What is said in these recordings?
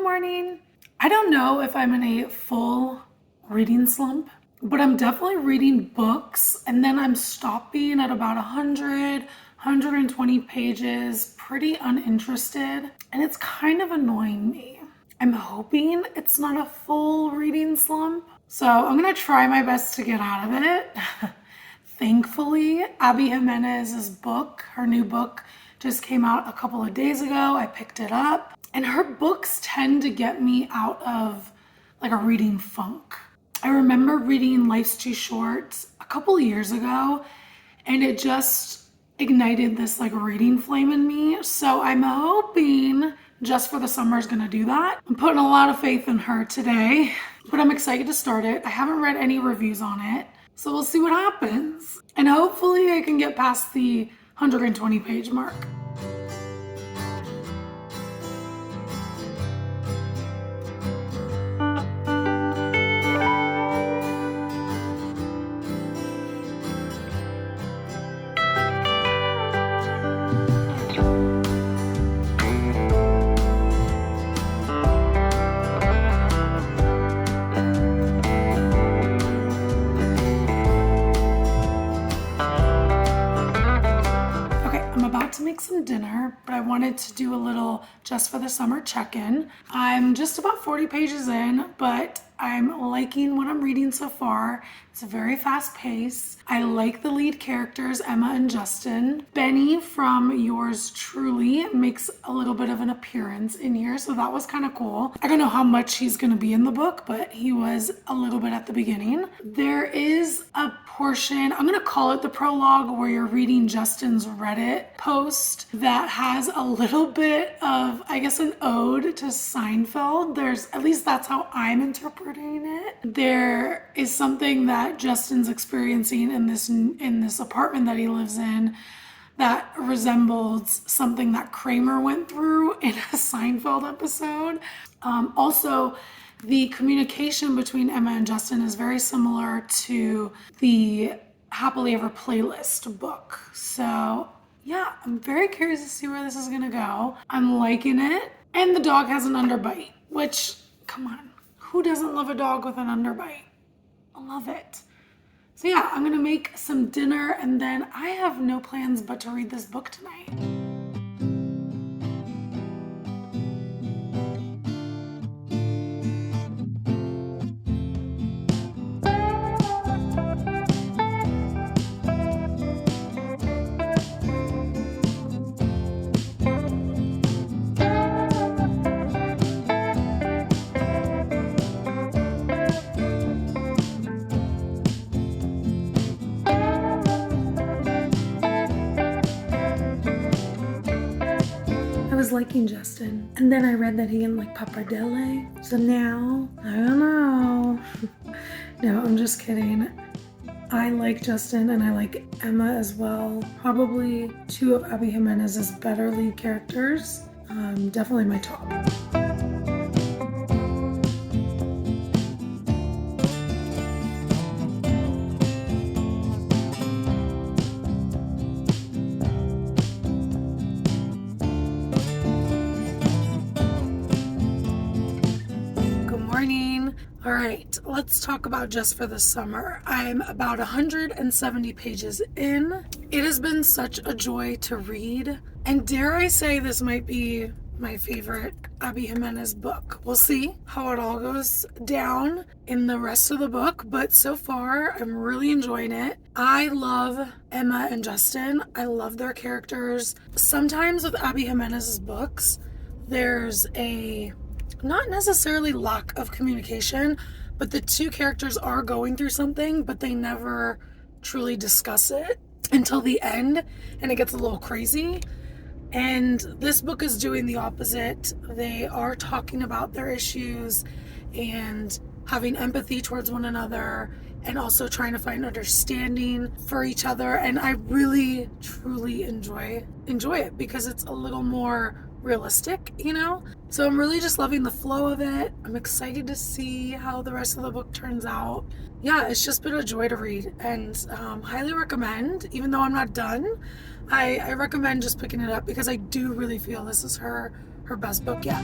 morning. I don't know if I'm in a full reading slump, but I'm definitely reading books and then I'm stopping at about 120 pages, pretty uninterested, and it's kind of annoying me. I'm hoping it's not a full reading slump, so I'm gonna try my best to get out of it. Thankfully, Abby Jimenez's book, her new book, just came out a couple of days ago. I picked it up, and her books tend to get me out of like a reading funk. I remember reading Life's Too Short a couple of years ago, and it just ignited this like reading flame in me. So I'm hoping Just for the Summer is gonna do that. I'm putting a lot of faith in her today, but I'm excited to start it. I haven't read any reviews on it, so we'll see what happens. And hopefully I can get past the 120 page mark. To make some dinner, but I wanted to do a little Just for the Summer check-in. I'm just about 40 pages in, but I'm liking what I'm reading so far. It's a very fast pace. I like the lead characters, Emma and Justin. Benny from Yours Truly makes a little bit of an appearance in here, so that was kind of cool. I don't know how much he's going to be in the book, but he was a little bit at the beginning. There is a portion, I'm going to call it the prologue, where you're reading Justin's Reddit post that has a little bit of, I guess, an ode to Seinfeld. At least that's how I'm interpreting it. There is something that Justin's experiencing in this apartment that he lives in that resembles something that Kramer went through in a Seinfeld episode. Also, the communication between Emma and Justin is very similar to the Happily Ever Playlist book. So yeah, I'm very curious to see where this is gonna go. I'm liking it. And the dog has an underbite, which, come on, who doesn't love a dog with an underbite? I love it. So yeah, I'm gonna make some dinner and then I have no plans but to read this book tonight. Liking Justin, and then I read that he didn't like pappardelle, so now I don't know. No, I'm just kidding. I like Justin and I like Emma as well. Probably two of Abby Jimenez's better lead characters. Definitely my top. All right, let's talk about Just for the Summer. I'm about 170 pages in. It has been such a joy to read, and dare I say this might be my favorite Abby Jimenez book. We'll see how it all goes down in the rest of the book, but so far I'm really enjoying it. I love Emma and Justin. I love their characters. Sometimes with Abby Jimenez's books, there's a not necessarily lack of communication, but the two characters are going through something, but they never truly discuss it until the end, and it gets a little crazy. And this book is doing the opposite. They are talking about their issues and having empathy towards one another and also trying to find understanding for each other. And I really, truly enjoy it because it's a little more realistic, you know? So I'm really just loving the flow of it. I'm excited to see how the rest of the book turns out. Yeah, it's just been a joy to read and highly recommend, even though I'm not done. I recommend just picking it up because I do really feel this is her best book yet.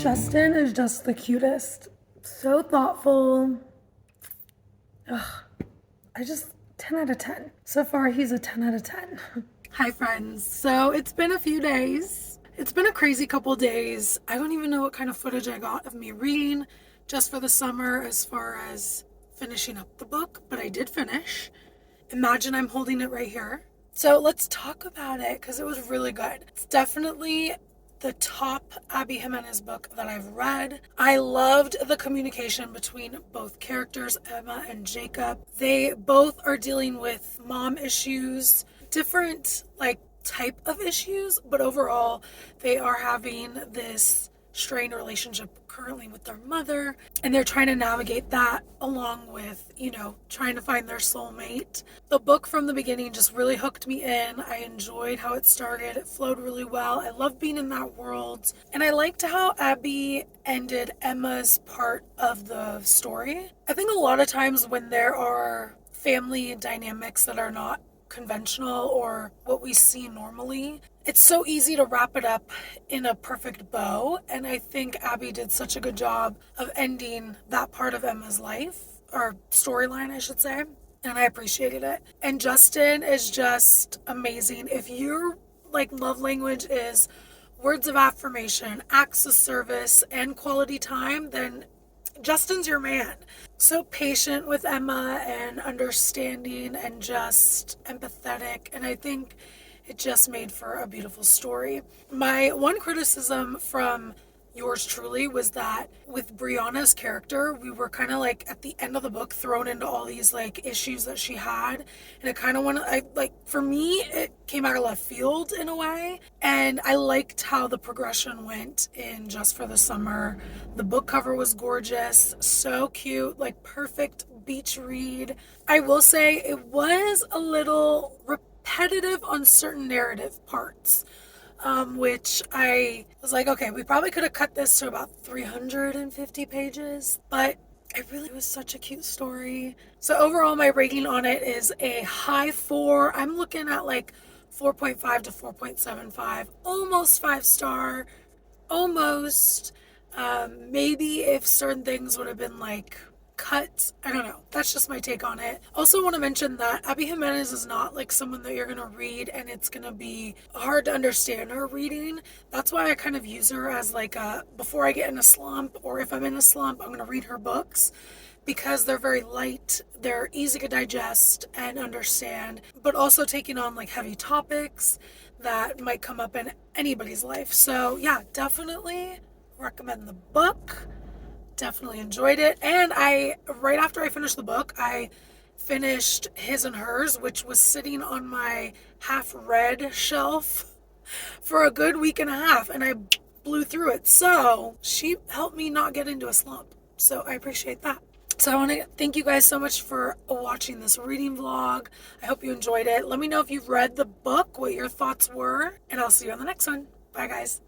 Justin is just the cutest. So thoughtful. Ugh, 10 out of 10. So far, he's a 10 out of 10. Hi, friends. So it's been a few days. It's been a crazy couple days. I don't even know what kind of footage I got of me reading just for the summer as far as finishing up the book, but I did finish. Imagine I'm holding it right here. So let's talk about it because it was really good. It's definitely the top Abby Jimenez book that I've read. I loved the communication between both characters, Emma and Jacob. They both are dealing with mom issues, different type of issues, but overall they are having this strained relationship currently with their mother, and they're trying to navigate that along with, trying to find their soulmate. The book from the beginning just really hooked me in. I enjoyed how it started. It flowed really well. I love being in that world, and I liked how Abby ended Emma's part of the story. I think a lot of times when there are family dynamics that are not conventional or what we see normally, it's so easy to wrap it up in a perfect bow, and I think Abby did such a good job of ending that part of Emma's life, or storyline I should say, and I appreciated it. And Justin is just amazing. If your love language is words of affirmation, acts of service, and quality time, then Justin's your man. So patient with Emma and understanding and just empathetic, and I think it just made for a beautiful story. My one criticism from yours truly was that with Brianna's character, we were kind of at the end of the book thrown into all these issues that she had, and it kind of for me it came out of left field in a way, and I liked how the progression went in Just for the Summer. The book cover was gorgeous, so cute, perfect beach read. I will say it was a little repetitive on certain narrative parts, which I was okay, we probably could have cut this to about 350 pages, but it was such a cute story. So overall, my rating on it is a high 4. I'm looking at 4.5 to 4.75, almost 5-star, almost. Maybe if certain things would have been cut, I don't know. That's just my take on it. Also want to mention that Abby Jimenez is not someone that you're going to read and it's going to be hard to understand her reading. That's why I kind of use her as before I get in a slump, or if I'm in a slump, I'm going to read her books, because they're very light, they're easy to digest and understand, but also taking on heavy topics that might come up in anybody's life. So yeah, definitely recommend the book. Definitely enjoyed it. And right after I finished the book, I finished His and Hers, which was sitting on my half-read shelf for a good week and a half, and I blew through it. So she helped me not get into a slump. So I appreciate that. So I want to thank you guys so much for watching this reading vlog. I hope you enjoyed it. Let me know if you've read the book, what your thoughts were, and I'll see you on the next one. Bye, guys.